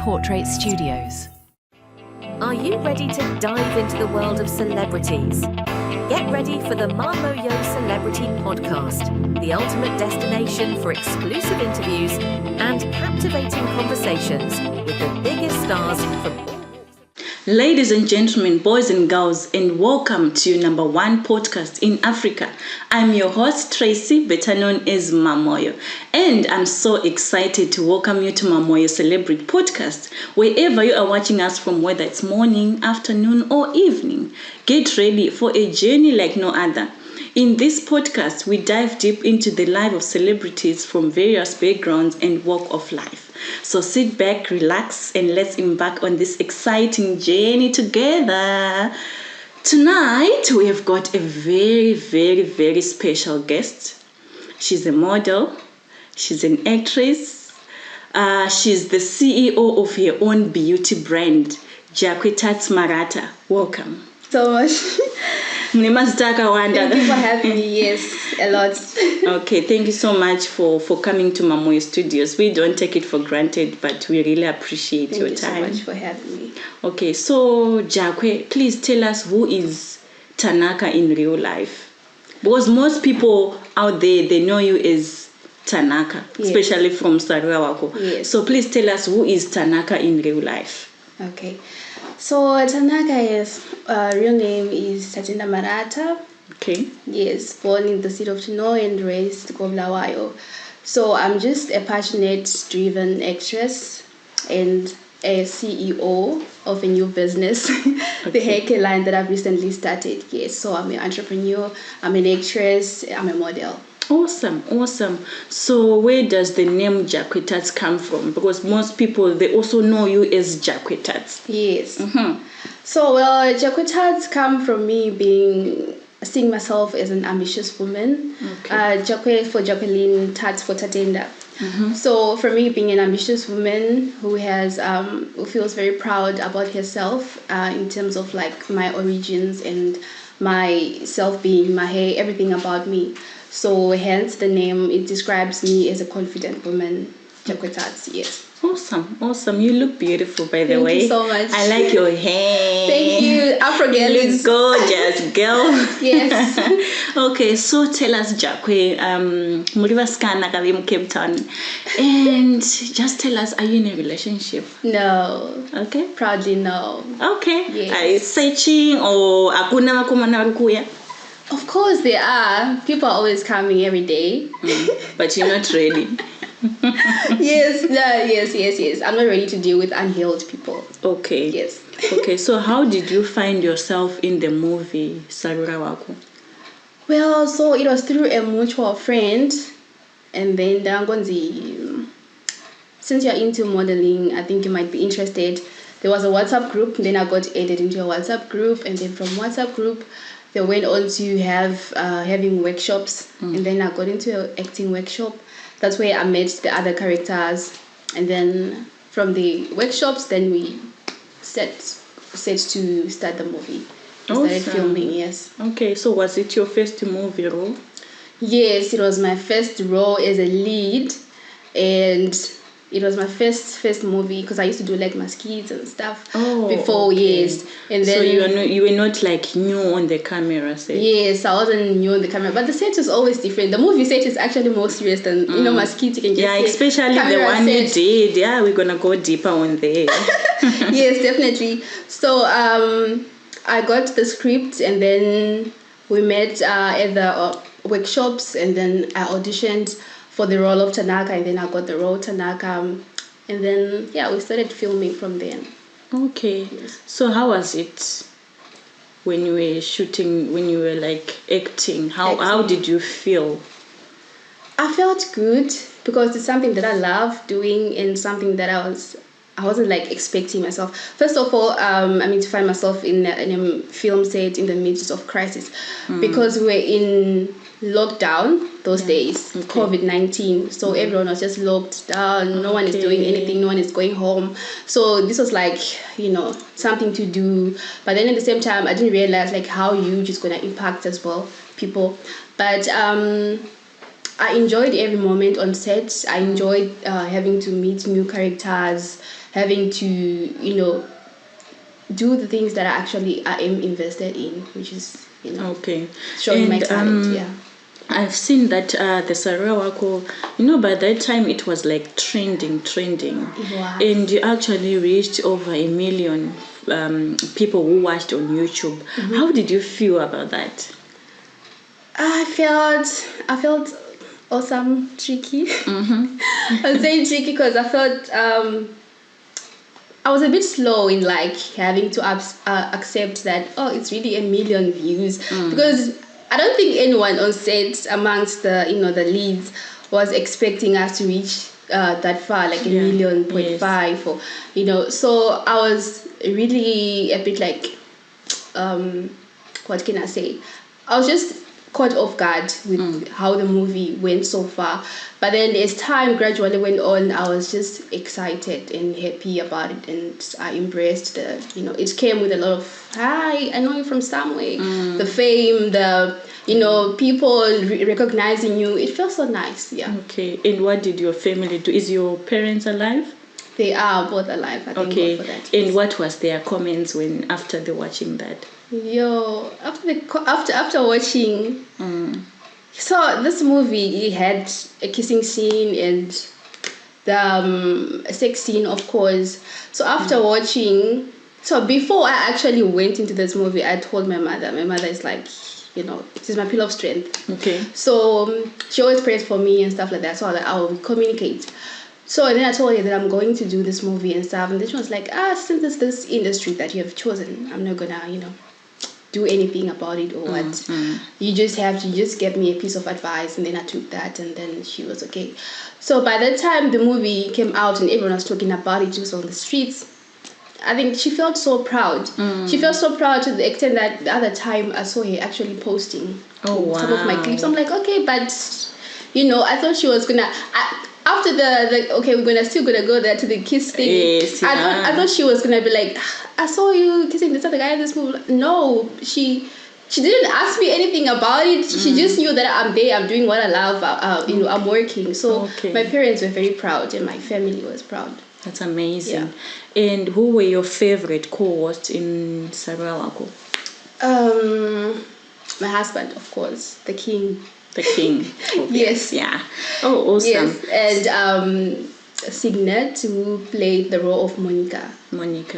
Portrait Studios. Are you ready to dive into the world of celebrities? Get ready for the Mamoyo Celebrity Podcast, the ultimate destination for exclusive interviews and captivating conversations with the biggest stars from all. Ladies and gentlemen, boys and girls, and welcome to number one podcast in Africa. I'm your host, Tracy, better known as Mamoyo, and I'm so excited to welcome you to Mamoyo Celebrity Podcast. Wherever you are watching us from, whether it's morning, afternoon, or evening, get ready for a journey like no other. In this podcast, we dive deep into the life of celebrities from various backgrounds and walk of life. So sit back, relax, and let's embark on this exciting journey together. Tonight, we have got a very, very, very special guest. She's a model. She's an actress. She's the CEO of her own beauty brand, Jacque Tats Marata. Welcome. So much. Thank you for having me. Yes, a lot. Okay, thank you so much for coming to Mamoyo Studios. We don't take it for granted, but we really appreciate your time. Thank you so much for having me. Okay, so Jacque, please tell us, who is Tanaka in real life? Because most people out there, they know you as Tanaka, yes, especially from Sarura Wako. Yes. So please tell us, who is Tanaka in real life? Okay. So Tanaka's real name is Tatinda Marata. Okay. Yes, born in the city of Chino and raised Bulawayo. So I'm just a passionate, driven actress and a CEO of a new business, Okay. the hair care line that I've recently started. Yes, so I'm an entrepreneur, I'm an actress, I'm a model. Awesome. So where does the name Jacque Tats come from? Because most people, they also know you as Jacque Tats. Yes. Mm-hmm. So, Jacque Tats come from me seeing myself as an ambitious woman. Okay. Jacque for Jacqueline, Tats for Tatenda. Mm-hmm. So for me, being an ambitious woman who has who feels very proud about herself in terms of like my origins and my self being, my hair, everything about me. So hence the name, it describes me as a confident woman, Jacque Tats, yes. Awesome. You look beautiful, by the way. Thank you so much. I like your hair. Thank you. Afro girl. You look gorgeous, girl. Yes. Okay, so tell us, Jacque, Muriva Cape Town, and just tell us, are you in a relationship? No. Okay. Proudly no. Okay. Yes. Are you searching or akuna makumana rukuya? Of course there are. People are always coming every day. But you're not ready. Yes. I'm not ready to deal with unhealed people. Okay. Yes. Okay, so how did you find yourself in the movie Sarura Wako? Well, so it was through a mutual friend. And then Dangonzi, since you're into modeling, I think you might be interested. There was a WhatsApp group. Then I got added into a WhatsApp group. And then from WhatsApp group, they went on to having workshops. And then I got into an acting workshop. That's where I met the other characters. And then from the workshops, then we set to start the movie. We started filming, yes. Okay, so was it your first movie role? Yes, it was my first role as a lead. And it was my first movie because I used to do like my skits and stuff before, okay. Yes. And then, so you were not like new on the camera set? Yes, I wasn't new on the camera, but the set is always different. The movie set is actually more serious than my skits. You can just especially the one set. You did. Yeah, we're gonna go deeper on there. Yes, definitely. So I got the script and then we met at the workshops and then I auditioned for the role of Tanaka, and then I got the role Tanaka, and then we started filming from then. Okay. Yes. So how was it when you were shooting, when you were like acting? How did you feel? I felt good because it's something that I love doing and something that I wasn't like expecting myself. First of all, to find myself in a film set in the midst of crisis because we were in lockdown those days, okay. COVID-19, so everyone was just locked down, no one is doing anything, no one is going home, so this was like something to do, but then at the same time I didn't realize like how huge it's going to impact as well people, but I enjoyed every moment on set. I enjoyed having to meet new characters, having to, do the things that I am invested in, which is, Okay. showing my talent. Yeah. I've seen that the Sarura Wako, by that time it was like trending. Wow. And you actually reached over 1 million people who watched on YouTube. How did you feel about that? I felt awesome, tricky. I was saying tricky because I felt I was a bit slow in like having to accept that it's really 1 million views, because I don't think anyone on set amongst the the leads was expecting us to reach that far, like 1.5 million, or so I was really a bit like what can I say? I was just caught off guard with how the movie went so far. But then as time gradually went on, I was just excited and happy about it, and I embraced it came with a lot of, hi, I know you from somewhere, the fame, the people recognizing you. It felt so nice. Yeah. Okay. And what did your family do? Is your parents alive? They are both alive. I thank God for that. And what was their comments after they watching that? After watching, so this movie, it had a kissing scene and the sex scene, of course. So after watching, so before I actually went into this movie, I told my mother. My mother is like, it is my pillar of strength. Okay. So she always prays for me and stuff like that. So I will communicate. So then I told her that I'm going to do this movie and stuff, and then she was like, since it's this industry that you have chosen, I'm not gonna, do anything about it or what. You just have to just get me a piece of advice. And then I took that, and then she was okay. So by the time the movie came out and everyone was talking about it, just on the streets, I think she felt so proud. She felt so proud to the extent that the other time I saw her actually posting some of my clips. I'm like, okay, but I thought she was gonna after the okay, we're still gonna go there to the kiss thing. Yes, I thought she was gonna be like, I saw you kissing this other guy in this movie. No, she didn't ask me anything about it. She just knew that I'm there, I'm doing what I love, I'm working. So my parents were very proud and my family was proud. That's amazing. Yeah. And who were your favorite co-hosts in Sarura Wako? My husband, of course, the king. The king. Yes. Yeah. Oh, awesome. Yes, and Signet, who played the role of Monica.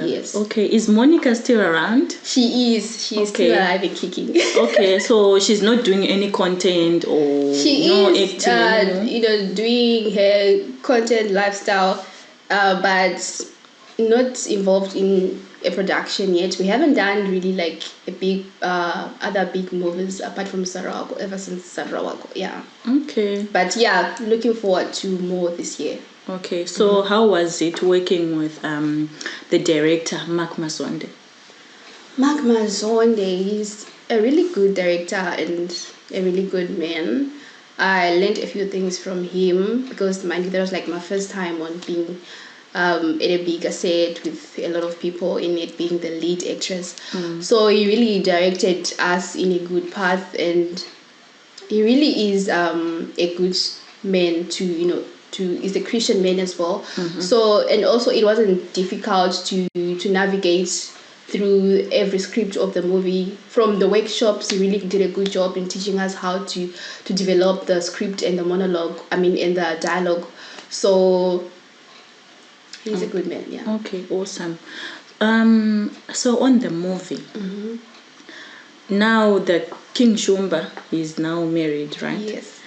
Yes. Okay. Is Monica still around? She is. She is still alive and kicking. Okay. So she's not doing any content or acting. Doing her content lifestyle, but not involved in a production yet. We haven't done really like a big other big movies apart from Sarura Wako ever since Sarura Wako. Yeah. Okay. But yeah, looking forward to more this year. Okay. So how was it working with the director Mark Mazonde? Mark Mazonde is a really good director and a really good man. I learned a few things from him because mind you, that was like my first time on being in a bigger set with a lot of people in it, being the lead actress. So he really directed us in a good path, and he really is a good man is a Christian man as well. So, and also it wasn't difficult to navigate through every script of the movie. From the workshops, he really did a good job in teaching us how to develop the script and the monologue, and the dialogue. So he's a good man, yeah. Okay, awesome. So on the movie, now the King Shumba is now married, right? Yes.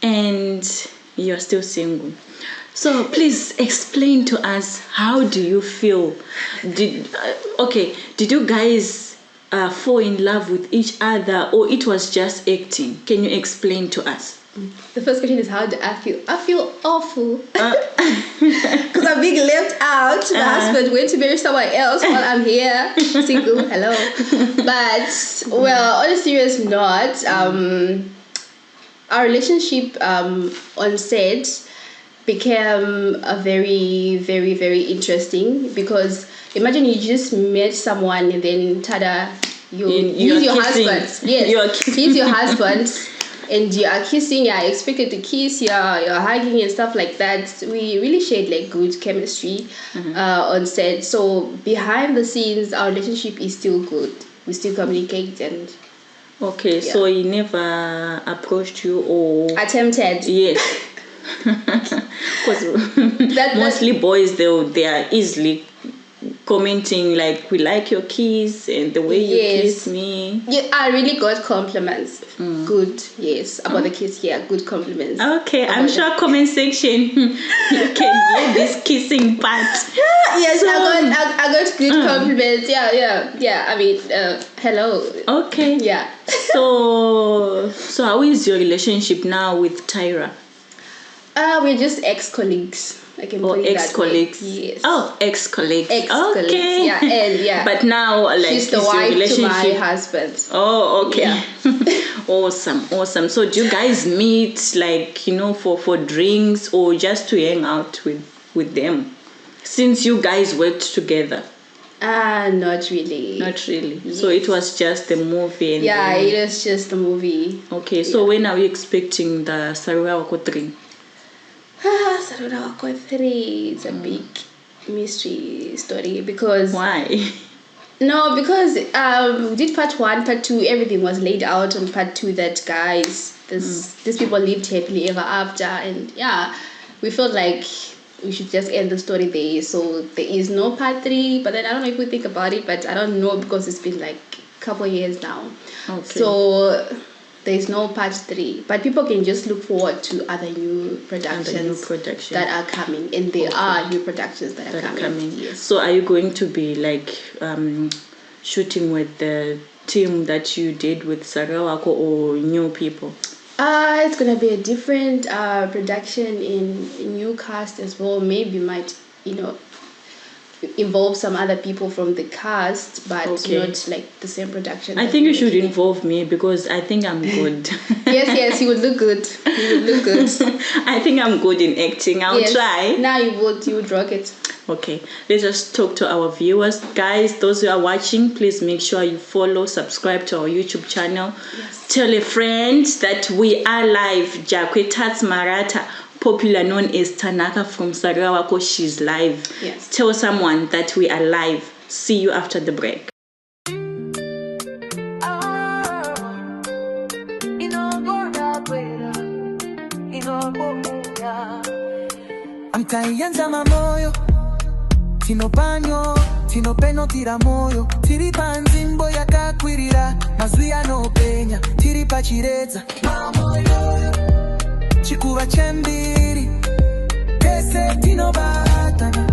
And you're still single. So please explain to us, how do you feel? Did you guys fall in love with each other, or it was just acting? Can you explain to us? The first question is, how do I feel? I feel awful because I'm being left out. My husband went to marry someone else while I'm here single. Hello. But well, on a serious note, our relationship on set became a very, very, very interesting, because imagine you just met someone and then tada, he's your husband. Yes, he's your husband. and you are kissing, you're expected to kiss, you're hugging and stuff like that. We really shared like good chemistry on set. So behind the scenes, our relationship is still good. We still communicate and. Okay, so he never approached you or attempted? Yes. Because mostly boys, they are easily commenting like, we like your kiss and the way you kiss me. Yeah, I really got compliments. Good, yes, about the kiss. Yeah, good compliments. Okay, I'm sure comment section you can hear this kissing part. Yes, so, I got good compliments. Yeah. I mean, hello. Okay. Yeah. So how is your relationship now with Tyra? We're just ex-colleagues. I can put it ex-colleagues. That way. Yes. Oh, ex-colleagues. Ex-colleagues. Okay. Yeah, and yeah. But now, like, she's the wife to my husband. Oh, okay. Yeah. Awesome. So do you guys meet, like, for drinks or just to hang out with them? Since you guys worked together. Not really. Not really. Yes. So it was just the movie. And it was just the movie. Okay. So when are we expecting the Sarura Wako 3? Sarura Wako 3. It's a big mystery story because. Why? No, because we did part 1, part 2. Everything was laid out on part 2. That guys, these people lived happily ever after, and we felt like we should just end the story there. So there is no part 3. But then I don't know if we think about it, but I don't know because it's been like a couple years now. Okay. So there is no part 3. But people can just look forward to other new productions that are coming, and there are new productions that are coming. Yes. So are you going to be like shooting with the team that you did with Sarura Wako or new people? It's gonna be a different production in new cast as well. Maybe might involve some other people from the cast, but not like the same production. I think you should involve me because I think I'm good. Yes, you would look good. I think I'm good in acting. I'll try. Now you would rock it. Okay, let's just talk to our viewers. Guys, those who are watching, please make sure you follow, subscribe to our YouTube channel. Yes. Tell a friend that we are live. Jacque Tats Marata, popular known as Tanaka from Sarura Wako, she's live. Yes. Tell someone that we are live. See you after the break. Amtayenza mamoyo tino panyo tino peno tira moyo tiri panzimbo yakakwirira mazwi anopenya tiri pachireza mamoyo chikuva chembiri tese tino batana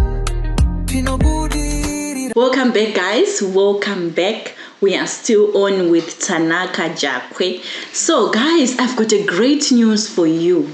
tino budirira. Welcome back, guys. Welcome back. We are still on with Tanaka Jacque. So guys, I've got a great news for you.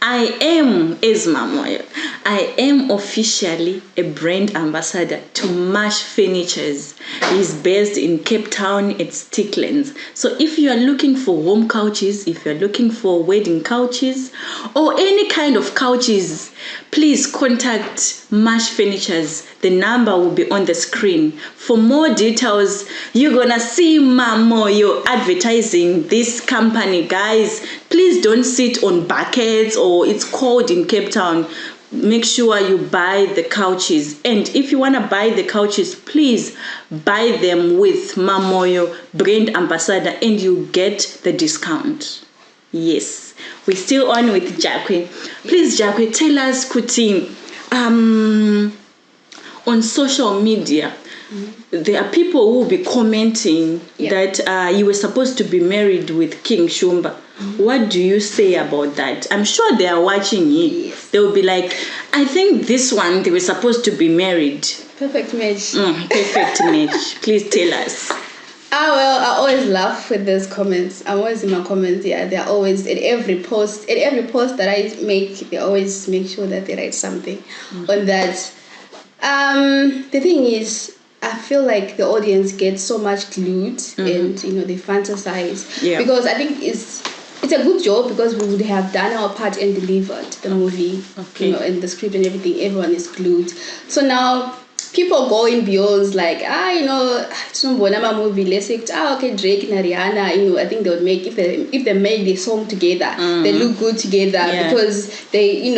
I am Mamoyo. I am officially a brand ambassador to Mash Furnitures. He's based in Cape Town at Sticklands. So if you are looking for home couches, if you're looking for wedding couches, or any kind of couches, please contact Mash Furnitures. The number will be on the screen. For more details, you're gonna see Mamoyo advertising this company, guys. Please don't sit on buckets or it's cold in Cape Town. Make sure you buy the couches. And if you wanna buy the couches, please buy them with Mamoyo brand ambassador and you get the discount. Yes, we're still on with Jacque. Please, Jacque, tell us, Kuti, on social media, there are people who will be commenting that you were supposed to be married with King Shumba. What do you say about that? I'm sure they are watching it. Yes. They will be like, I think this one, they were supposed to be married. Perfect match. Perfect match. Please tell us. Well, I always laugh with those comments. I'm always in my comments. Yeah, they're always at every post that I make. They always make sure that they write something on that. The thing is, I feel like the audience gets so much glued and they fantasize because I think it's a good job because we would have done our part and delivered the movie, and the script and everything. Everyone is glued. So now people going beyond like, Bonama movie, let's say, okay, Drake and Rihanna, I think they would make, if they make the song together, they look good together because they,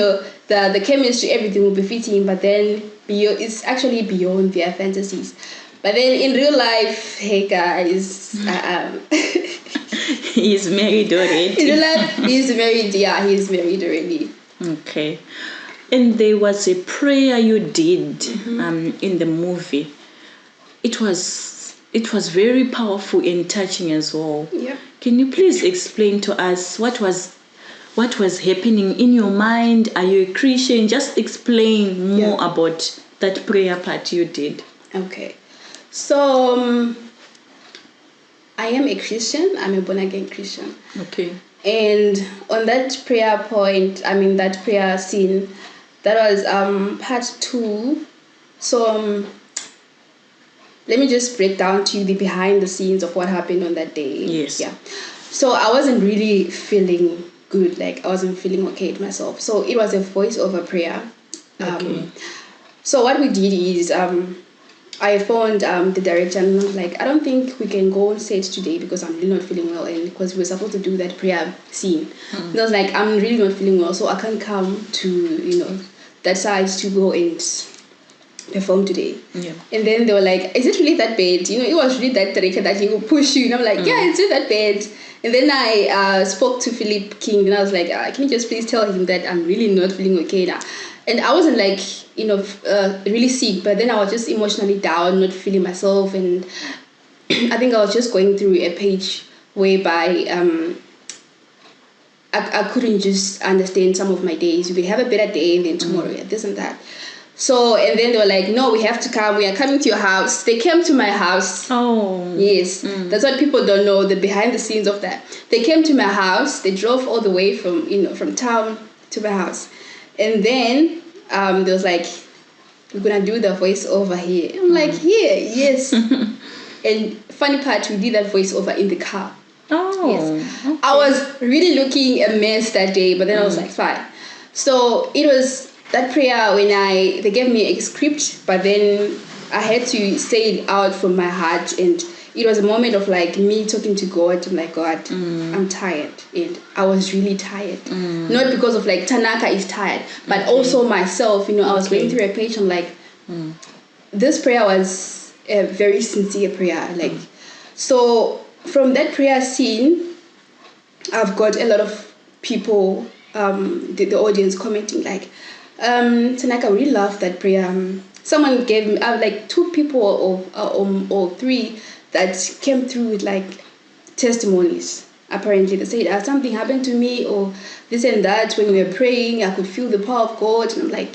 the chemistry, everything will be fitting, but then it's actually beyond their fantasies. But then in real life, hey guys, he's married already. In real life, he's married already. Okay. And there was a prayer you did in the movie. It was very powerful and touching as well. Yeah. Can you please explain to us what was happening in your mind? Are you a Christian? Just explain more about that prayer part you did. Okay. So I am a Christian. I'm a born-again Christian. Okay. And on that prayer point, that prayer scene, that was part 2. So let me just break down to you the behind the scenes of what happened on that day. Yes. Yeah. So I wasn't really feeling good. Like I wasn't feeling okay with myself. So it was a voice-over prayer. Okay. So what we did is I phoned the director and I was like, I don't think we can go on set today because I'm really not feeling well, and because we were supposed to do that prayer scene. And I was like, I'm really not feeling well, so I can't come to that side to go and perform today. Yeah. And then they were like, is it really that bad? It was really that director that he will push you. And I'm like, yeah, it's really that bad. And then I spoke to Philip King and I was like, can you just please tell him that I'm really not feeling okay now? And I wasn't like, really sick, but then I was just emotionally down, not feeling myself. And I think I was just going through a page whereby I couldn't just understand some of my days. You could have a better day and then tomorrow, this and that. So, and then they were like, no, we have to come. We are coming to your house. They came to my house. Oh. Yes. That's what people don't know, the behind the scenes of that. They came to my house. They drove all the way from town to my house. And then they was like, we're going to do the voiceover here. I'm like, here, yes. And funny part, we did that voiceover in the car. Oh. Yes. Okay. I was really looking a mess that day, but then I was like, fine. So it was that prayer when they gave me a script, but then I had to say it out from my heart, and it was a moment of like me talking to God. I'm like, God, I'm tired, and I was really tired. Not because of like Tanaka is tired, but also myself. I was going through a page. I'm like, this prayer was a very sincere prayer. Like, so from that prayer scene, I've got a lot of people, the audience commenting like, Tanaka, really love that prayer. Someone gave me like 2 people or 3 that came through with like testimonies. Apparently they said something happened to me or this and that. When we were praying, I could feel the power of God, and I'm like,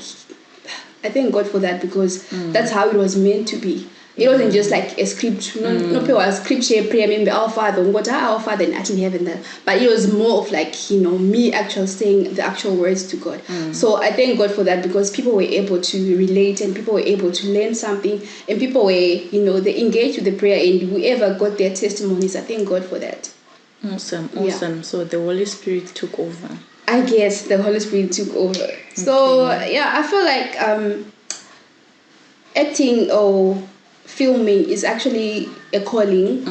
I thank God for that, because that's how it was meant to be. It wasn't just like a script. No people was scripture prayer, maybe our Father, our Father in heaven. But it was more of like, me actually saying the actual words to God. So I thank God for that, because people were able to relate and people were able to learn something, and people were, they engaged with the prayer, and whoever got their testimonies, I thank God for that. Awesome. Yeah. So the Holy Spirit took over. I guess the Holy Spirit took over. So yeah, I feel like acting or filming is actually a calling.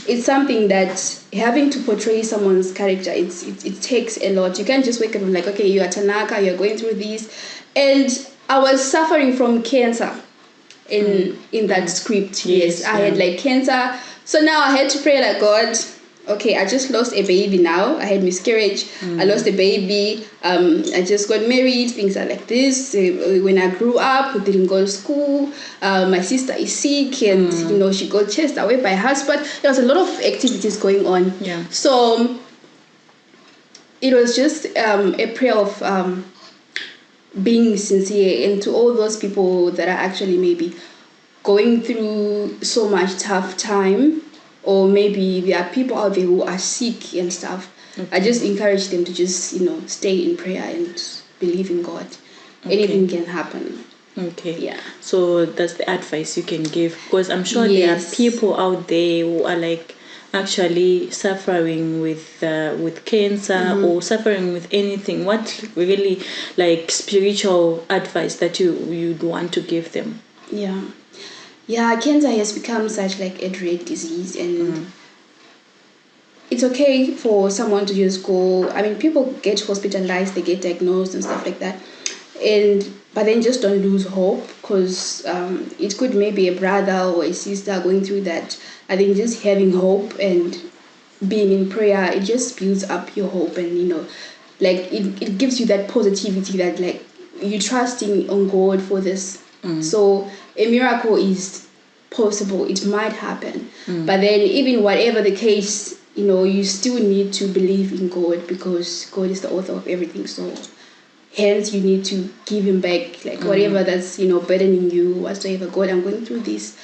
It's something that having to portray someone's character, it takes a lot. You can't just wake up and like, okay, you are Tanaka, you're going through this. And I was suffering from cancer in that script. Yes, I had like cancer. So now I had to pray like, God, okay, I just lost a baby now. I had miscarriage. I lost a baby. I just got married. Things are like this. When I grew up, we didn't go to school. My sister is sick, and she got chased away by her husband. There was a lot of activities going on. Yeah. So it was just a prayer of being sincere, and to all those people that are actually maybe going through so much tough time, or maybe there are people out there who are sick and stuff. I just encourage them to just, stay in prayer and believe in God. Anything can happen. Okay. Yeah. So that's the advice you can give, because I'm sure there are people out there who are like actually suffering with cancer or suffering with anything. What really like spiritual advice that you'd want to give them? Yeah, cancer has become such like a dread disease, and it's okay for someone to just go. I mean, people get hospitalized, they get diagnosed and stuff like that, but then just don't lose hope, because it could maybe a brother or a sister going through that. I think just having hope and being in prayer, it just builds up your hope, and like it gives you that positivity that like you're trusting on God for this. So a miracle is possible, it might happen, but then even whatever the case, you still need to believe in God, because God is the author of everything. So hence you need to give him back like whatever that's burdening you whatsoever. God, I'm going through this,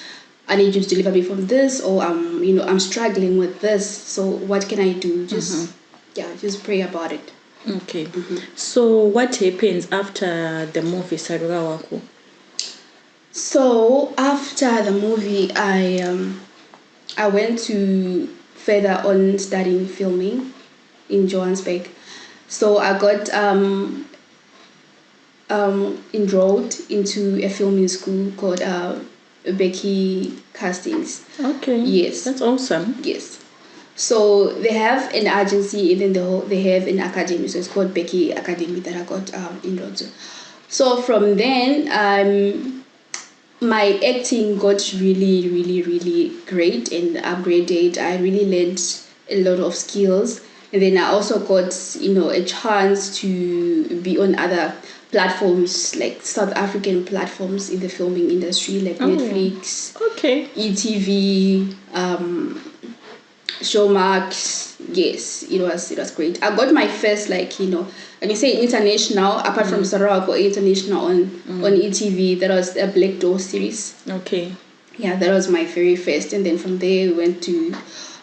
I need you to deliver me from this, or I'm struggling with this, so what can I do? Just pray about it. Okay. So what happens after the movie Sarura Wako? So after the movie, I went to further on studying filming in Johannesburg. So I got enrolled into a filming school called Becky Castings. Okay. Yes. That's awesome. Yes. So they have an agency, and then they have an academy. So it's called Becky Academy that I got enrolled to. So from then, my acting got really, really, really great and upgraded. I really learned a lot of skills. And then I also got, a chance to be on other platforms, like South African platforms in the filming industry, like Netflix, ETV, Showmax. Yes, it was great. I got my first, like, when you say international, apart from Sarura Wako, international on ETV. That was a Black Door series. Okay. Yeah, that was my very first. And then from there we went to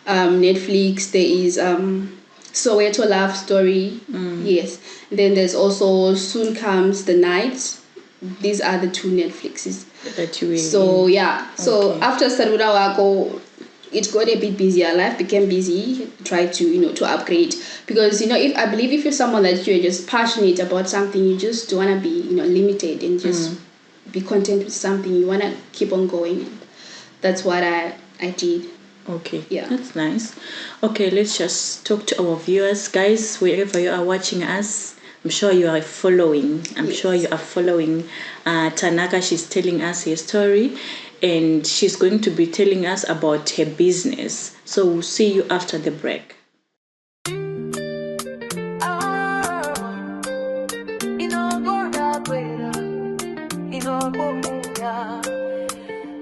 Netflix. There is Soweto Love Story. Yes. And then there's also Soon Comes the Night. These are the two Netflixes that you will. So yeah. So after Sarura Wako, it got a bit busier. Life became busy. Tried to upgrade, because if you're someone that you're just passionate about something, you just don't want to be limited, and just be content with something. You want to keep on going. That's what I did. Okay. Yeah. That's nice. Okay, let's just talk to our viewers, guys, wherever you are watching us. I'm sure you are following. Tanaka. She's telling us her story, and she's going to be telling us about her business. So we'll see you after the break.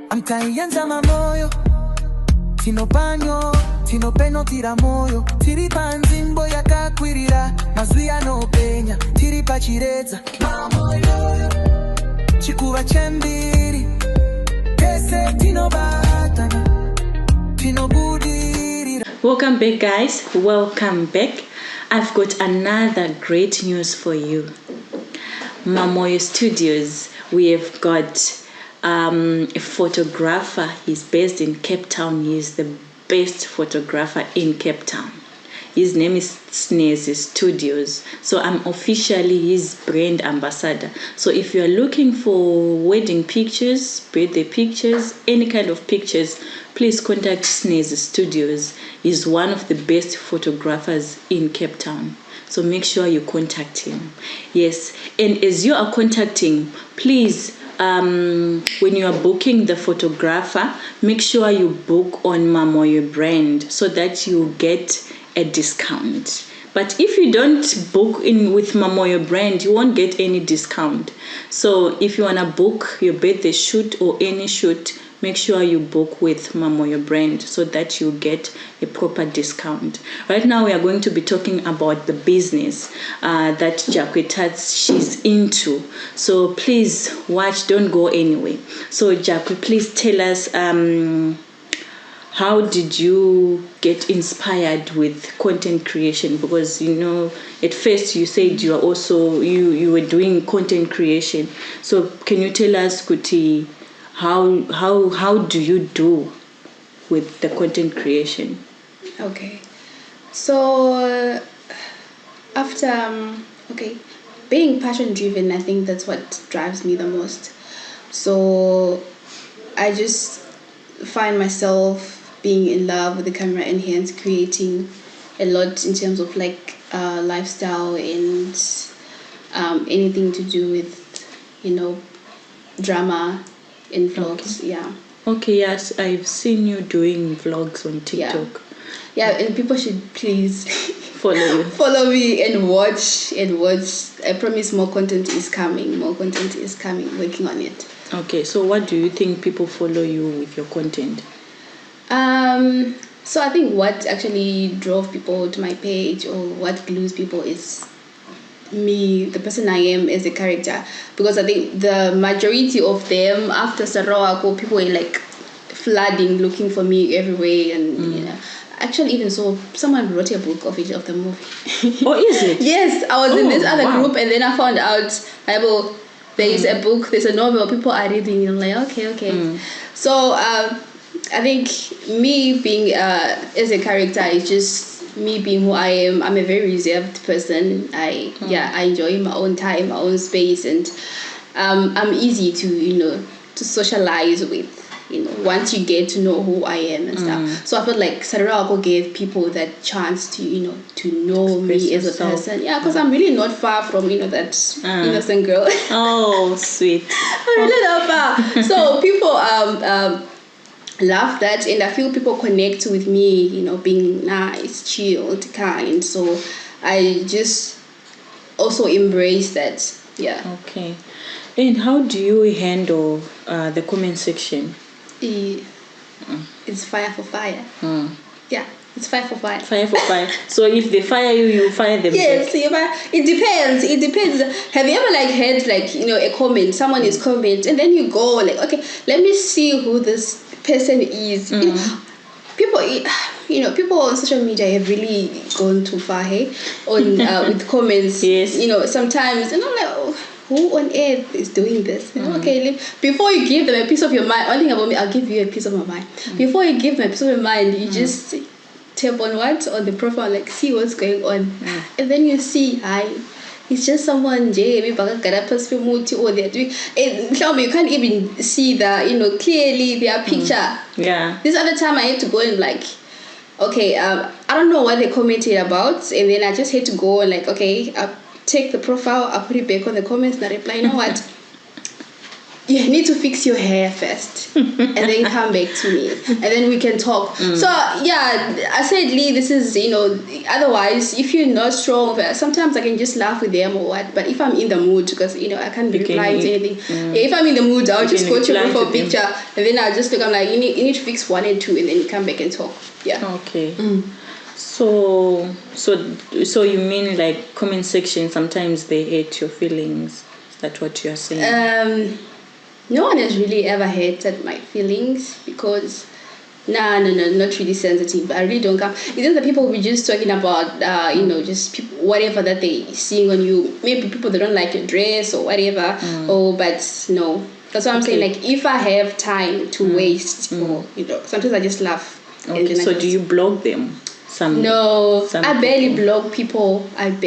Amkaianza Mamoyo, tino panyo, tino peno tira moyo, tiri panzimbo yakakwirira, mazwi anopenya, tiri pachireza Mamoyo, chikuva chembiri, kese tino batana, tino budirira. Welcome back, guys. Welcome back. I've got another great news for you. Mamoyo Studios, we have got a photographer. He's based in Cape Town. He's the best photographer in Cape Town. His name is Snezi Studios. So I'm officially his brand ambassador. So if you are looking for wedding pictures, birthday pictures, any kind of pictures, please contact Snezi Studios. He's one of the best photographers in Cape Town. So make sure you contact him. Yes, and as you are contacting, please, when you are booking the photographer, make sure you book on Mamoyo brand so that you get a discount. But if you don't book in with Mamoyo brand, you won't get any discount. So if you want to book your birthday shoot or any shoot, make sure you book with Mamoyo brand so that you get a proper discount. Right now we are going to be talking about the business that Jacque Tats she's into. So please watch, don't go anywhere. So Jacque, please tell us how did you get inspired with content creation? Because at first you said you are also you were doing content creation. So can you tell us, Kuti, how do you do with the content creation? Okay, so after being passion driven, I think that's what drives me the most. So I just find myself being in love with the camera and hence creating a lot in terms of like lifestyle and anything to do with, you know, drama in vlogs. Okay. Yeah. Okay, yes, I've seen you doing vlogs on TikTok. Yeah, and people should please Follow you. follow me and watch. I promise more content is coming. Working on it. Okay, so what do you think people follow you with your content? So I think what actually drove people to my page or what glues people is me, the person I am as a character, because I think the majority of them after Sarura Wako, people were like flooding looking for me everywhere, and you know, actually even so someone wrote a book of the movie. Oh, is it? Yes, I was in this other wow. group and then I found out there is a book, there's a novel people are reading, and I'm like okay. So I think me being as a character is just me being who I am. I'm a very reserved person. I enjoy my own time, my own space, and I'm easy to socialize with. Once you get to know who I am and stuff. So I felt like Sarura Wako gave people that chance to to know me as a person. Yeah, because I'm really not far from that innocent girl. Oh, sweet. I'm really not far. So people love that, and I feel people connect with me, being nice, chilled, kind. So I just also embrace that. Yeah. Okay. And how do you handle the comment section? It's fire for fire. Yeah, it's fire for fire. Fire for fire. So if they fire you, you fire them yes, back. it depends. Have you ever had a comment, someone is comment, and then you go okay, let me see who this person is. People on social media have really gone too far, on with comments. Yes. Sometimes, and I'm like, who on earth is doing this? Okay, before you give them a piece of your mind, one thing about me, I'll give you a piece of my mind. Before you give them a piece of your mind, you just tap on the profile, see what's going on, and then you see, it's just someone maybe or they're doing, and you can't even see clearly their picture. Yeah. This other time I had to go and okay, I don't know what they commented about, and then I just had to go and okay, I take the profile, I put it back on the comments, and I reply, you know what? You need to fix your hair first and then come back to me and then we can talk. So yeah, I said, Lee, this is otherwise if you're not strong, sometimes I can just laugh with them or what, but if I'm in the mood, because I can't be replying to anything, if I'm in the mood, I'll just go to your profile picture and then I'll just look, I'm like, you need to fix 1 and 2 and then you come back and talk. Yeah. Okay. So you mean comment section, sometimes they hate your feelings? Is that what you are saying? No one has really ever hated my feelings because no, not really sensitive. I really don't come. It's just the people we're just talking about, just people, whatever that they seeing on you. Maybe people that don't like your dress or whatever. But no. That's what I'm saying. If I have time to waste, or sometimes I just laugh. Okay. So do you block them? No, I barely block people. If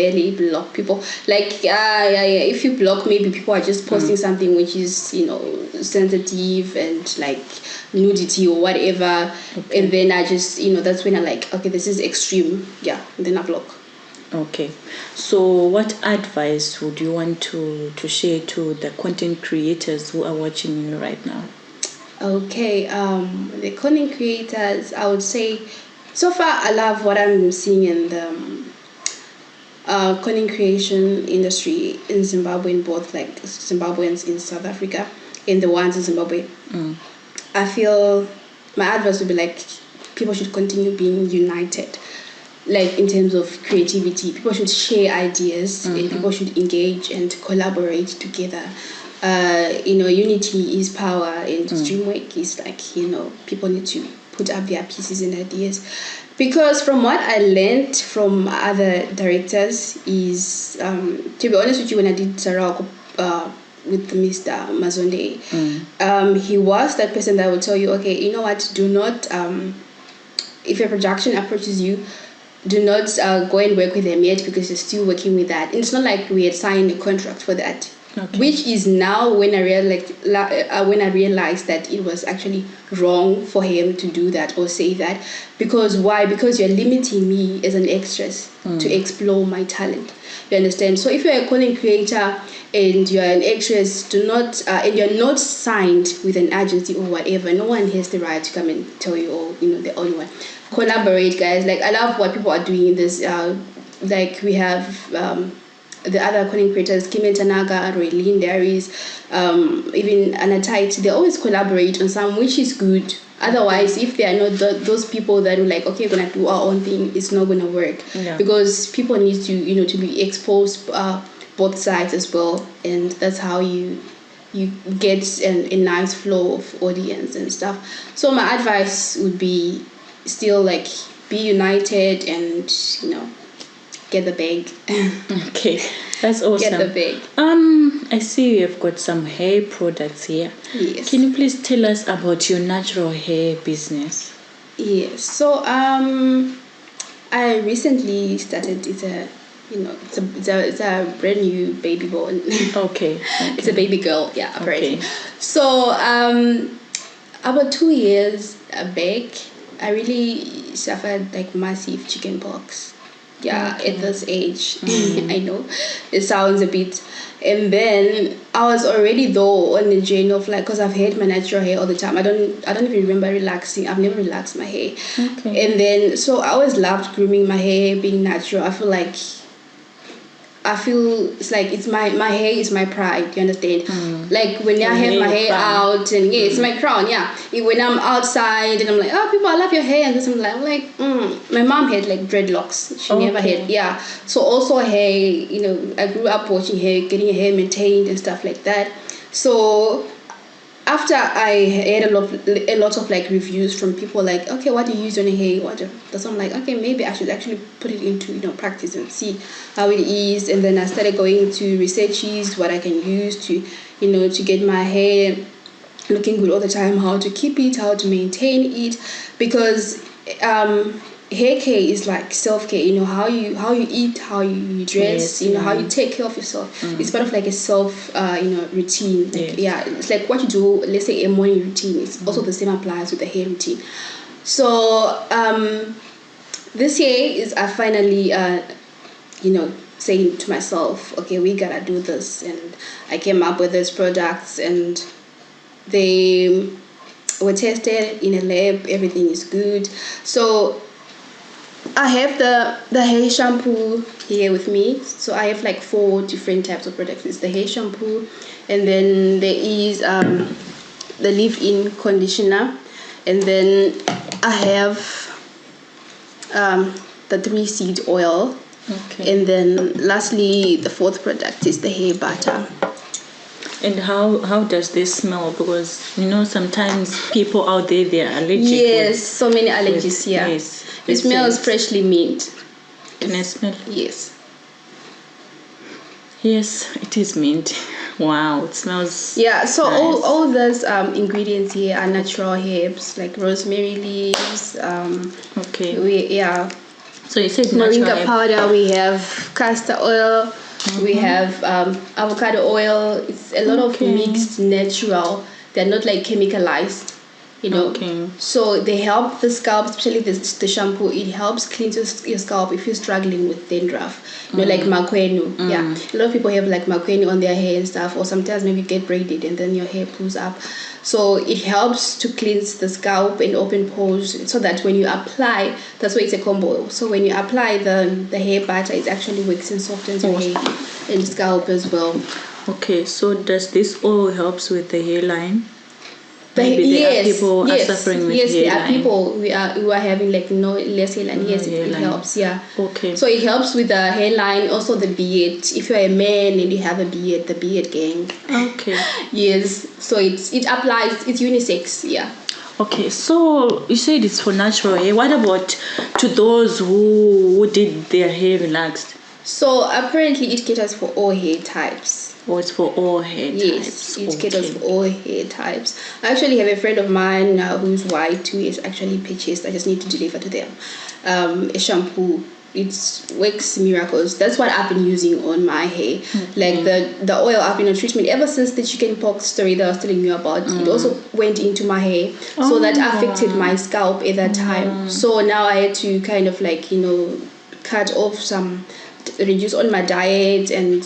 you block, maybe people are just posting something which is sensitive and nudity or whatever, and then I just that's when I okay, this is extreme, and then I block. Okay, so what advice would you want to share to the content creators who are watching you right now? Okay, the content creators, I would say, so far I love what I'm seeing in the content creation industry in Zimbabwe, in both Zimbabweans in South Africa and the ones in Zimbabwe. I feel my advice would be people should continue being united, in terms of creativity. People should share ideas and people should engage and collaborate together. Unity is power, and streamwork is people need to put up their pieces and ideas, because from what I learned from other directors is, to be honest with you, when I did Sarura Wako with Mr. Mazonde, he was that person that would tell you, okay, you know what, do not, if a production approaches you, do not go and work with them yet because you're still working with that. And it's not like we had signed a contract for that. which is now when I realized that it was actually wrong for him to do that or say that. Because why? Because you're limiting me as an actress to explore my talent. You understand? So if you're a content creator and you're an actress, and you're not signed with an agency or whatever, no one has the right to come and tell you, oh, the only one. Collaborate, guys. Like, I love what people are doing in this. Like, we have the other content creators, Kim and Tanaka, Roylene Dairies, even Anna Tait, they always collaborate on some, which is good. Otherwise, if they are not those people that are like, okay, we're gonna do our own thing, it's not gonna work. Because people need to, to be exposed both sides as well, and that's how you get a nice flow of audience and stuff. So my advice would be still like be united and get the bag. Okay, that's awesome. Get the bag. I see you've got some hair products here. Yes. Can you please tell us about your natural hair business? Yes. So I recently started. It's a brand new baby born. Okay. It's a baby girl. Yeah, apparently. Okay. So about 2 years back, I really suffered like massive chicken pox. Yeah, Okay. at this age. I know it sounds a bit. And then I was already though on the journey of like, because I've had my natural hair all the time. I don't even remember relaxing. I've never relaxed my hair. Okay. And then so I always loved grooming my hair, being natural. I feel it's like it's my hair is my pride. You understand? Like when I have my hair out, and it's my crown. Yeah. When I'm outside and I'm like, oh, people, I love your hair, and this I'm like, my mom had like dreadlocks. She never had. Yeah. So also hair. I grew up watching hair, getting your hair maintained and stuff like that. So after I had a lot of like reviews from people like, okay, what do you use on your hair? So I'm like, okay, maybe I should actually put it into practice and see how it is. And then I started going to researches what I can use to to get my hair looking good all the time, how to keep it, how to maintain it, because hair care is like self-care. How you eat, how you dress, Yes, how you take care of yourself. It's part of like a self routine. Like, yeah, it's like what you do, let's say a morning routine. It's also the same applies with the hair routine. So this year is I finally saying to myself, okay, we gotta do this, and I came up with these products, and they were tested in a lab. Everything is good. So I have the hair shampoo here with me. So I have like 4 different types of products. It's the hair shampoo, and then there is the leave-in conditioner, and then I have the 3-seed oil. Okay. And then lastly, the 4th product is the hair butter. And how does this smell? Because sometimes people out there, they are allergic. Yes, so many allergies here. Yes. It smells freshly mint. Can I smell? Yes. Yes, it is mint. Wow, it smells. Yeah, so nice. all those ingredients here are natural herbs like rosemary leaves. Okay. So you said moringa powder. We have castor oil. We have avocado oil. It's a lot of mixed natural. They're not like chemicalized. Okay. So they help the scalp, especially the shampoo. It helps cleanse your scalp if you're struggling with dandruff. Like makwenu. Yeah, a lot of people have like makwenu on their hair and stuff, or sometimes maybe get braided and then your hair pulls up. So it helps to cleanse the scalp and open pores, so that when you apply, that's why it's a combo. So when you apply the hair butter, it actually works and softens your hair and scalp as well. Okay, so does this oil helps with the hairline? Maybe there are people are suffering with hairline. Yes, there are people who are having like less hairline. Yes, it helps. Yeah. Okay. So it helps with the hairline, also the beard. If you're a man and you have a beard, the beard gang. Okay. Yes. So it applies. It's unisex. Yeah. Okay, so you said it's for natural hair. What about to those who did their hair relaxed? So apparently it caters for all hair types. Oh, it's for all hair types. Yes, it caters for all hair types. I actually have a friend of mine who's white who is actually purchased. I just need to deliver to them a shampoo it works miracles. That's what I've been using on my hair. Like the oil, I've been on treatment ever since the chickenpox story that I was telling you about. It also went into my hair, so that affected my scalp at that time. So now I had to kind of like, you know, cut off reduce on my diet, and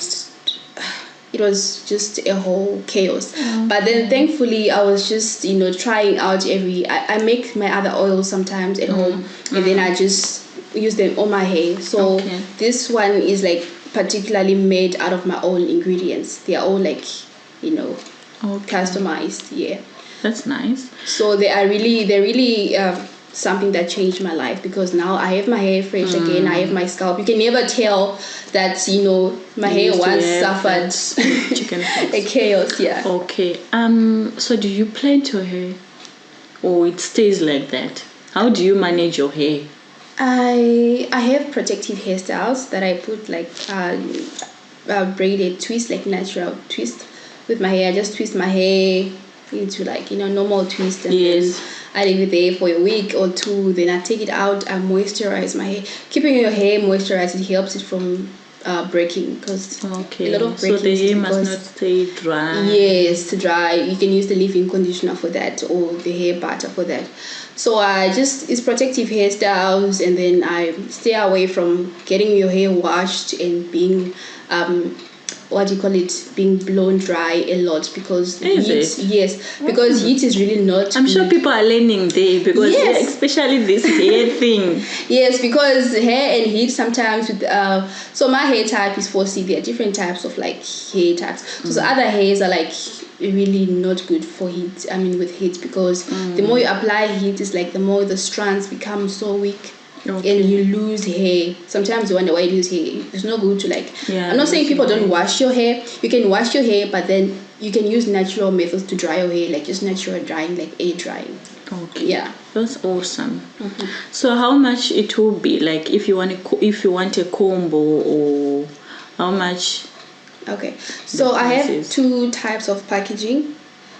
it was just a whole chaos. But then thankfully I was just, you know, trying out I make my other oils sometimes at home, and then I just use them on my hair. So this one is like particularly made out of my own ingredients. They are all like, you know, customized. Yeah, that's nice. So they're really something that changed my life, because now I have my hair fresh again. I have my scalp. You can never tell that, you know, my hair once suffered a chaos. Yeah. Okay. So do you plait your hair, or it stays like that? How do you manage your hair? I have protective hairstyles that I put, like braided twist, like natural twist with my hair. I just twist my hair into like, you know, normal twist, and then I leave it there for a week or two. Then I take it out. I moisturize my hair. Keeping your hair moisturized, it helps it from breaking, because a lot of breaking. So the hair must not stay dry. Yes, to dry. You can use the leave-in conditioner for that, or the hair butter for that. So it's protective hairstyles, and then I stay away from getting your hair washed and being being blown dry a lot, because heat is really not I'm good. sure people are learning there, because especially this hair thing. Yes, because hair and heat sometimes with so my hair type is 4C. There are different types of like hair types. So other hairs are like really not good for heat. I mean, with heat, because the more you apply heat, is like the more the strands become so weak. And you lose hair. Sometimes you wonder why you lose hair. It's not good to like. I'm not saying people don't wash your hair. You can wash your hair, but then you can use natural methods to dry your hair, like just natural drying, like air drying. Okay. Yeah. That's awesome. So how much it will be, like if you want a combo, or how much? Okay. So I have two types of packaging.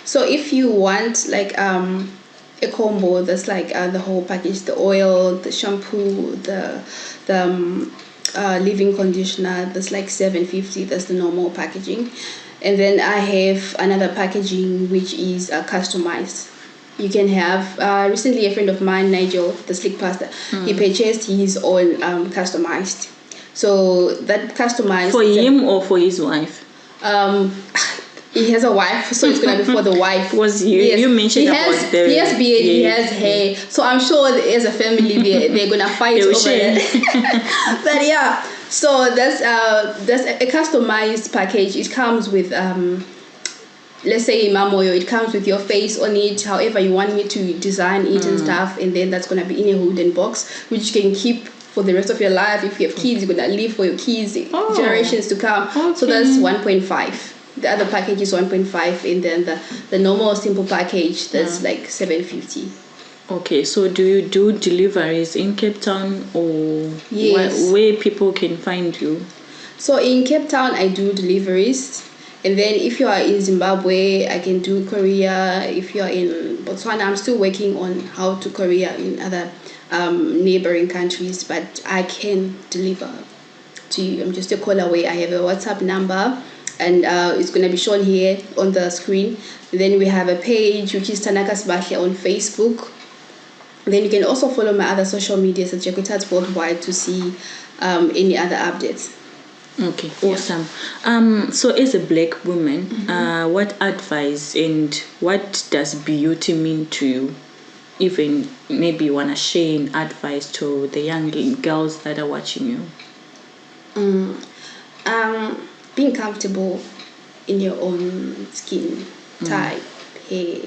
So if you want like a combo, that's like the whole package, the oil, the shampoo, the leave-in conditioner, that's like $7.50. That's the normal packaging. And then I have another packaging which is customized. You can have recently a friend of mine, Nigel, the slick pasta, he purchased his own customized. So that customized for him or for his wife? He has a wife, so it's gonna be for the wife. You mentioned about the he has beard, he has hair, so I'm sure as a family they're gonna fight over that. But yeah, so that's a customized package. It comes with let's say Mamoyo, it comes with your face on it, however you want me to design it and stuff, and then that's gonna be in a wooden box which you can keep for the rest of your life. If you have kids, you're gonna live for your kids generations to come. So that's 1.5. The other package is 1.5, and then the normal simple package, that's like $7.50. Okay, so do you do deliveries in Cape Town, or where people can find you? So in Cape Town I do deliveries, and then if you are in Zimbabwe I can do courier. If you are in Botswana, I'm still working on how to courier in other neighboring countries, but I can deliver to you. I'm just a call away. I have a WhatsApp number, and it's going to be shown here on the screen. Then we have a page which is Tanaka on Facebook. Then you can also follow my other social medias at Jacque Tats worldwide to see any other updates. Okay, awesome. So as a black woman, what advice and what does beauty mean to you? Even maybe you want to share an advice to the young girls that are watching you. Being comfortable in your own skin type, hair,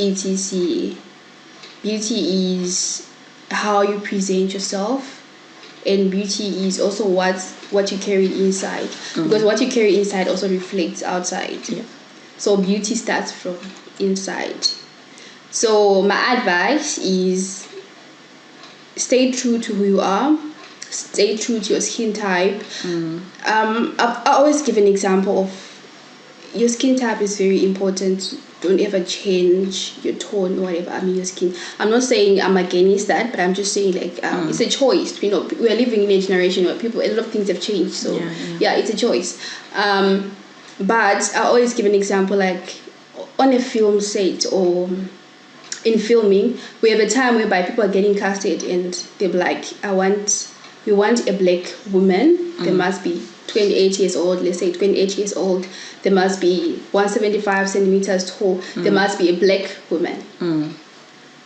etc. Beauty is how you present yourself, and beauty is also what you carry inside, because what you carry inside also reflects outside. So beauty starts from inside. So my advice is stay true to who you are. Stay true to your skin type. I always give an example of your skin type is very important. Don't ever change your tone, whatever. I mean, your skin. I'm not saying I'm against that, but I'm just saying like it's a choice. You know, we are living in a generation where a lot of things have changed. So yeah, it's a choice. But I always give an example, like on a film set or in filming, we have a time whereby people are getting casted and they're like, we want a black woman. There must be 28 years old, let's say 28 years old. There must be 175 centimeters tall. There must be a black woman.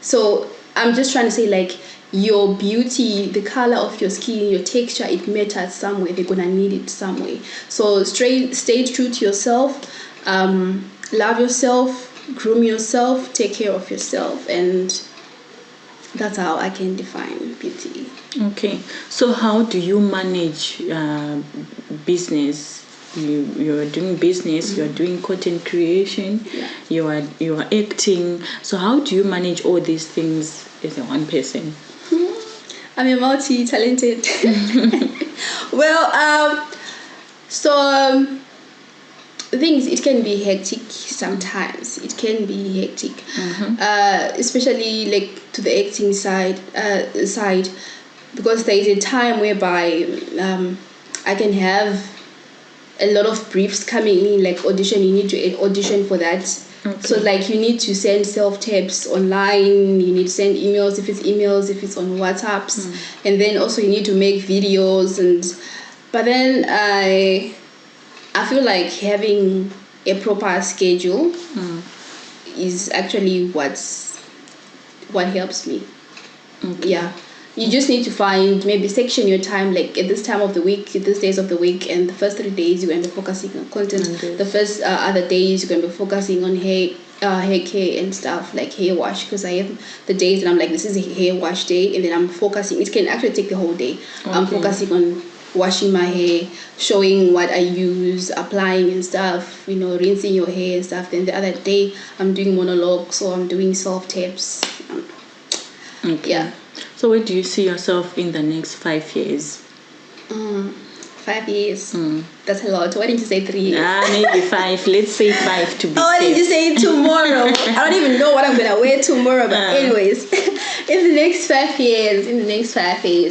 So I'm just trying to say, like, your beauty, the color of your skin, your texture, it matters somewhere. They're gonna need it somewhere. So stay true to yourself. Love yourself. Groom yourself. Take care of yourself. And that's how I can define beauty. Okay, so how do you manage business? You're doing business, you're doing content creation, you are acting. So how do you manage all these things as a one person? I'm a multi-talented. Well, the thing is, it can be hectic sometimes. It can be hectic, especially like to the acting side, because there is a time whereby I can have a lot of briefs coming in, like audition. You need to audition for that. Okay. So like you need to send self-tapes online. You need to send emails if it's on WhatsApps, and then also you need to make videos. But then I feel like having a proper schedule is actually what helps me. Okay. Yeah. You just need to section your time, like at this time of the week, at these days of the week, and the first 3 days you're going to be focusing on content. The first other days you're going to be focusing on hair care and stuff, like hair wash, because I have the days that I'm like, this is a hair wash day, and then I'm focusing. It can actually take the whole day. Okay. I'm focusing on washing my hair, showing what I use, applying and stuff, rinsing your hair and stuff. Then the other day I'm doing monologues or I'm doing self-tapes. Okay. Yeah. So where do you see yourself in the next 5 years? 5 years. That's a lot. Why didn't you say 3 years? Maybe 5. Let's say 5 to be why didn't you say tomorrow? I don't even know what I'm gonna wear tomorrow. But anyways, in the next 5 years,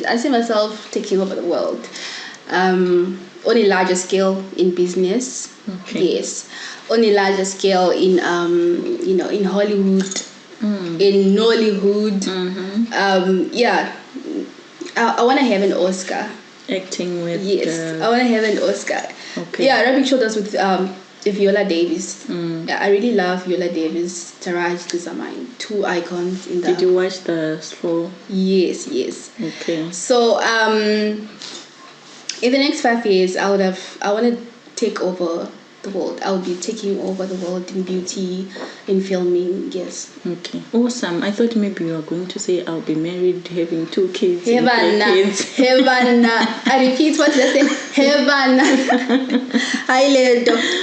I see myself taking over the world. On a larger scale in business. Okay. Yes. On a larger scale in in Hollywood. In Nollywood. I want to have an Oscar. Acting with... Yes, I want to have an Oscar. Okay. Yeah, rubbing shoulders with Viola Davis. Yeah, I really love Viola Davis. Taraj, these are my 2 icons in that. Did you watch the show? Yes. Okay. So, in the next 5 years, I want to take over the world. I'll be taking over the world in beauty, in filming. Yes. Okay. Awesome. I thought maybe you were going to say I'll be married, having 2 kids. Heaven. I repeat what they say. Heaven.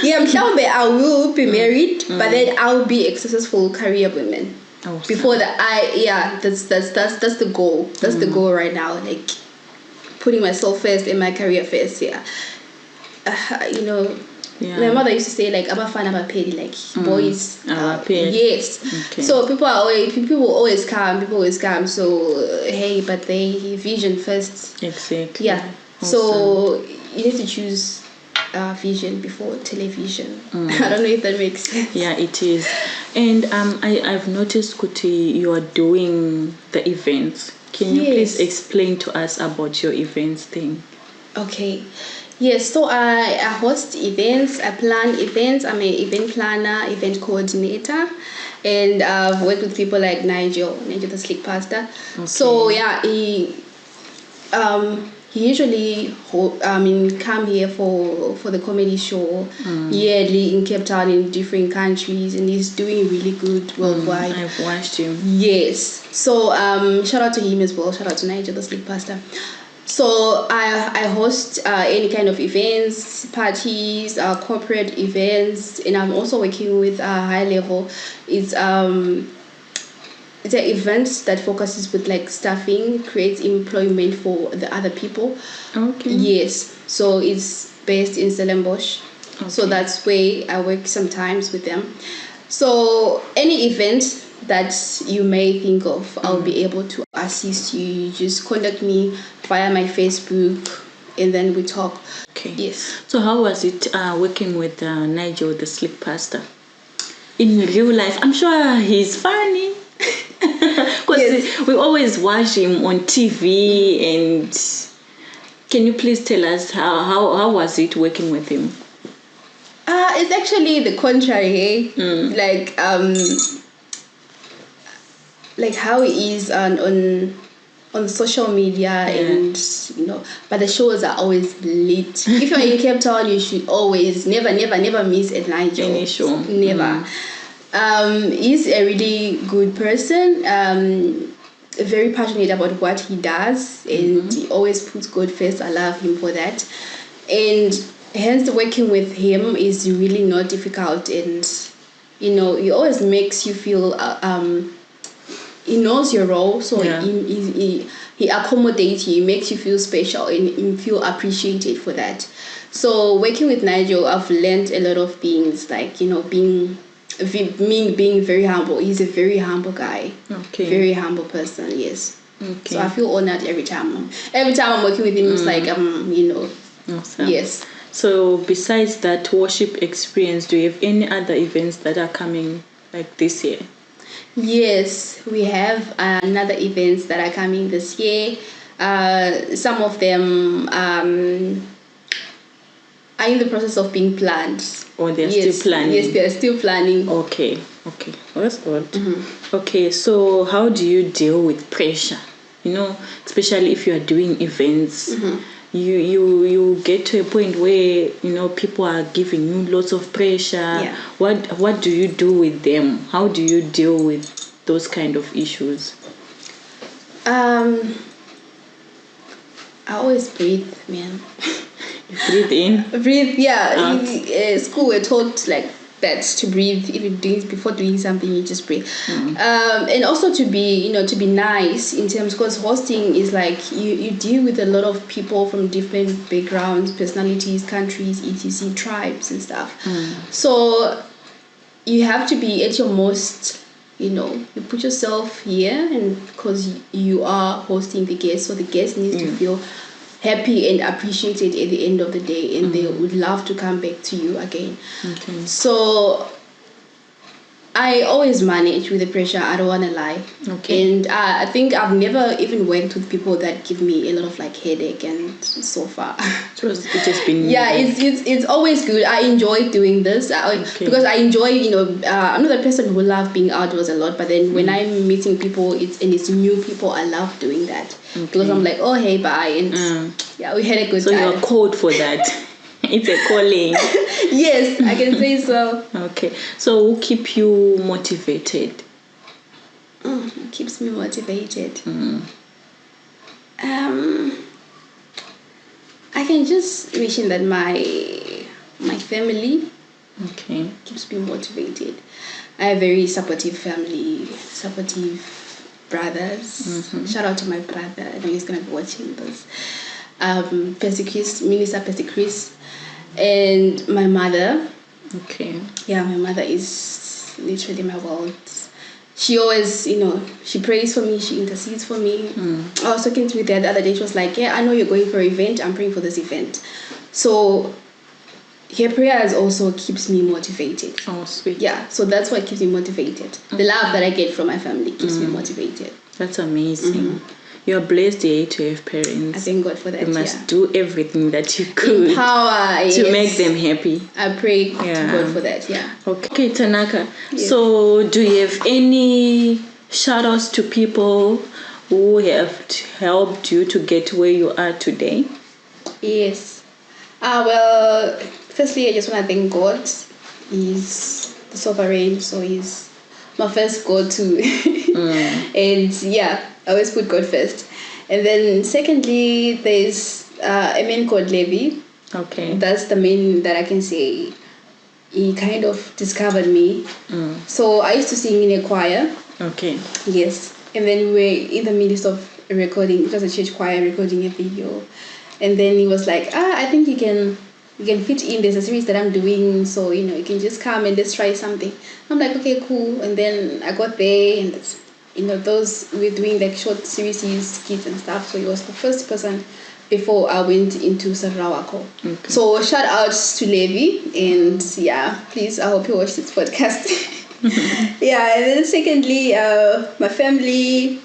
Yeah, I will be married, but then I'll be a successful career woman. Awesome. Before that, that's the goal. That's the goal right now. Like putting myself first and my career first. Yeah. Yeah. My mother used to say like abafana abapeli, like boys yes. Okay. So people will always come, so hey, but they vision first. Exactly. Yeah. Awesome. So you need to choose vision before television. I don't know if that makes sense. Yeah, it is. And I've noticed, Kuti, you are doing the events. Can you please explain to us about your events thing? Okay. Yes, so I host events, I plan events. I'm an event planner, event coordinator, and I've worked with people like Nigel the Slick Pastor. Okay. So yeah, he usually come here for the comedy show yearly in Cape Town, in different countries, and he's doing really good worldwide. I've watched him. Yes, so shout out to him as well. Shout out to Nigel the Slick Pastor. So I host any kind of events, parties, corporate events, and I'm also working with high level. It's an event that focuses with like staffing, creates employment for the other people. Okay. Yes. So it's based in Stellenbosch. So that's where I work sometimes with them. So any event that you may think of, I'll be able to assist you. You just contact me via my Facebook, and then we talk. Okay. Yes. So how was it working with Nigel, the sleep pastor? In real life, I'm sure he's funny. Because we always watch him on TV. And can you please tell us how was it working with him? It's actually the contrary, like how he is on social media, and but the shows are always lit. If you're in Cape Town, you should always never miss a Nigel. Any show. Never. He's a really good person, very passionate about what he does, and he always puts God first. I love him for that, and hence working with him is really not difficult, and he always makes you feel he knows your role, so he accommodates you, he makes you feel special and feel appreciated for that. So working with Nigel, I've learned a lot of things, like being very humble. He's a very humble guy. Okay. Very humble person. Yes. Okay. So I feel honored every time I'm working with him. It's like Awesome. Yes. So besides that worship experience, do you have any other events that are coming like this year? Yes, we have another events that are coming this year. Some of them are in the process of being planned. Or they're still planning? Yes, they're still planning. Okay. Well, that's good. Okay, so how do you deal with pressure? Especially if you are doing events. You get to a point where people are giving you lots of pressure. Yeah. What do you do with them? How do you deal with those kind of issues? I always breathe, man. You breathe in? Breathe, yeah. In school we're taught like that, to breathe. Before doing something, you just breathe. And also to be nice in terms, because hosting is like you deal with a lot of people from different backgrounds, personalities, countries, etc., tribes and stuff. So you have to be at your most, you put yourself here, and because you are hosting the guests, so the guest needs to feel happy and appreciated at the end of the day, and they would love to come back to you again. Okay. So I always manage with the pressure, I don't want to lie. Okay. And I think I've never even worked with people that give me a lot of like headache, and so far. So it's just been... Yeah, it's always good. I enjoy doing this because I enjoy, I'm not a person who loves being outdoors a lot, but then when I'm meeting people, it's new people, I love doing that. Okay. Because I'm like, oh, hey, bye. And we had a good time. So you're called for that. It's a calling. Yes, I can say so. Okay. So who keep you motivated? Keeps me motivated. I can just mention that my family keeps me motivated. I have very supportive family, supportive brothers. Shout out to my brother. I know he's going to be watching this. Minister Pastor Chris, and my mother. Okay. Yeah, my mother is literally my world. She always, she prays for me, she intercedes for me. I was talking to her the other day, she was like, I know you're going for an event, I'm praying for this event. So her prayers also keeps me motivated. Oh, sweet. Yeah, so that's what keeps me motivated. The love that I get from my family keeps me motivated. That's amazing. You're blessed to have parents. I thank God for that. You must do everything that you could to make them happy. I pray to God for that, Okay, Tanaka. Yes. So do you have any shout outs to people who have helped you to get where you are today? Yes. Well, firstly, I just want to thank God. He's the sovereign, so he's my first go-to. And I always put God first. And then secondly, there's a man called Levi. Okay. That's the man that I can say he kind of discovered me. So I used to sing in a choir. Okay. Yes. And then we were in the midst of recording, it was a church choir recording a video. And then he was like, I think you can you can fit in. There's a series that I'm doing, so you can just come and let's try something. I'm like, okay, cool. And then I got there, and those we're doing like short series, skits and stuff. So he was the first person before I went into Sarura Wako. Okay. So shout out to Levi, and please, I hope you watch this podcast. And then secondly, my family,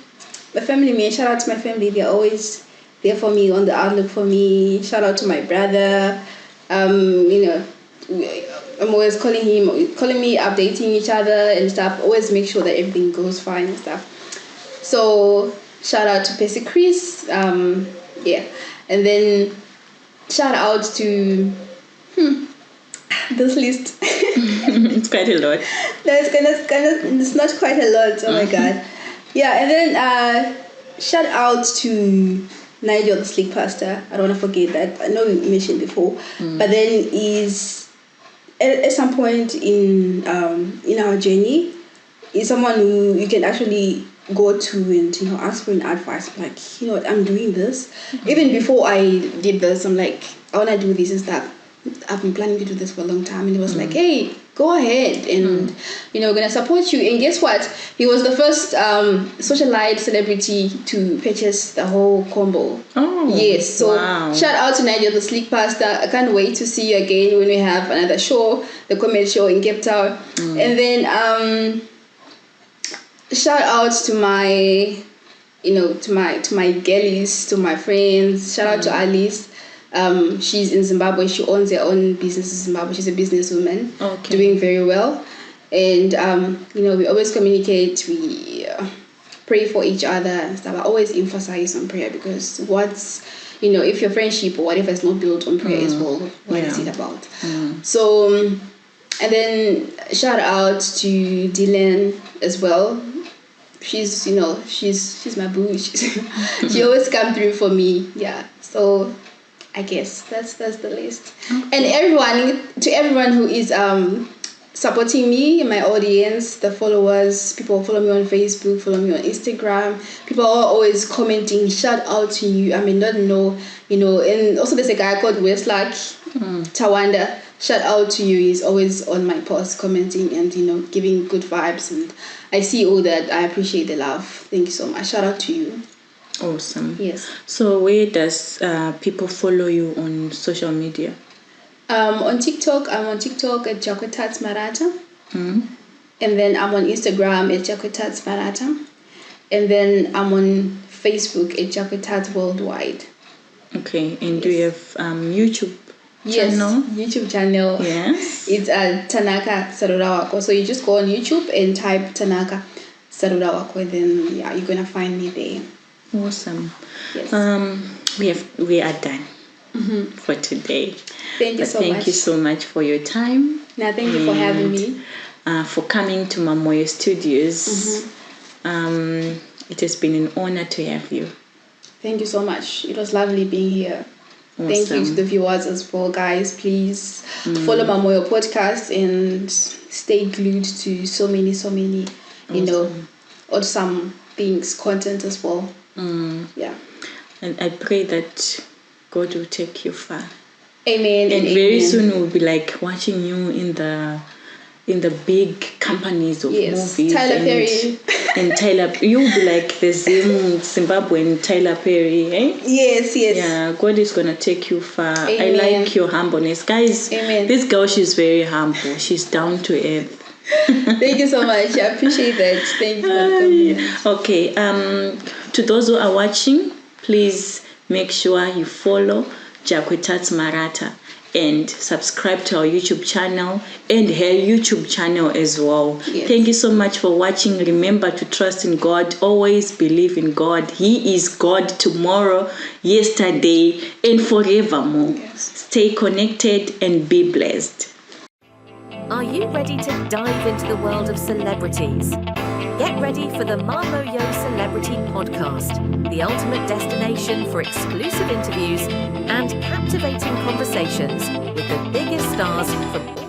man, shout out to my family. They're always there for me, on the outlook for me. Shout out to my brother. I'm always calling me, updating each other and stuff. Always make sure that everything goes fine and stuff. So shout out to Pesci Chris. And then shout out to this list. It's quite a lot. No, it's not quite a lot. Oh my god. Yeah, and then shout out to Nigel the Slick Pastor. I don't want to forget that. I know we mentioned before, but then is at some point in our journey, is someone who you can actually go to and ask for an advice. I'm like, what, I'm doing this. Even before I did this, I'm like, I want to do this and stuff. I've been planning to do this for a long time, and he was like, hey, go ahead, and we're gonna support you. And guess what? He was the first socialite celebrity to purchase the whole combo. Oh, yes. So shout out to Nigel the Slick Pastor. I can't wait to see you again when we have another show, the comedy show in Cape Town. And then shout out to my to my girlies, to my friends. Shout out to Alice. She's in Zimbabwe. She owns her own business in Zimbabwe. She's a businesswoman, doing very well. And we always communicate. We pray for each other and stuff. I always emphasize on prayer, because if your friendship or whatever is not built on prayer as well, what is it about? So, and then shout out to Dylan as well. She's she's my boo. She always come through for me. Yeah. So I guess that's the list. And everyone who is supporting me, my audience, the followers, people follow me on Facebook, follow me on Instagram. People are always commenting. Shout out to you. I may not know, and also there's a guy called Westlake Tawanda. Shout out to you. He's always on my posts commenting and giving good vibes, and I see all that. I appreciate the love. Thank you so much. Shout out to you. Awesome. Yes. So where does people follow you on social media? On TikTok, I'm on TikTok at Jacque Tats Marata. And then I'm on Instagram at Jacque Tats Marata. And then I'm on Facebook at Jacque Tats Worldwide. Okay. And do you have YouTube channel? Yes, YouTube channel. Yes. It's Tanaka Sarura Wako. So you just go on YouTube and type Tanaka Sarura Wako, and then you're gonna find me there. Awesome. Yes. We are done for today. Thank you so much. Thank you so much for your time. Thank you for having me. For coming to Mamoyo Studios. It has been an honor to have you. Thank you so much. It was lovely being here. Awesome. Thank you to the viewers as well, guys. Please follow Mamoyo podcast and stay glued to so many, awesome things, content as well. Yeah. And I pray that God will take you far. Amen. And very soon we'll be like watching you in the big companies of movies. Tyler Perry. And Tyler, you'll be like the Zimbabwean Tyler Perry, eh? Yes. Yeah, God is gonna take you far. Amen. I like your humbleness, guys. Amen. This girl, she's very humble. She's down to earth. Thank you so much. I appreciate that. Thank you for the compliment. Okay. To those who are watching, please make sure you follow Jacque Tats Marata and subscribe to our YouTube channel and her YouTube channel as well. Yes. Thank you so much for watching. Remember to trust in God. Always believe in God. He is God tomorrow, yesterday, and forevermore. Yes. Stay connected and be blessed. Are you ready to dive into the world of celebrities? Get ready for the Mamoyo Celebrity Podcast, the ultimate destination for exclusive interviews and captivating conversations with the biggest stars from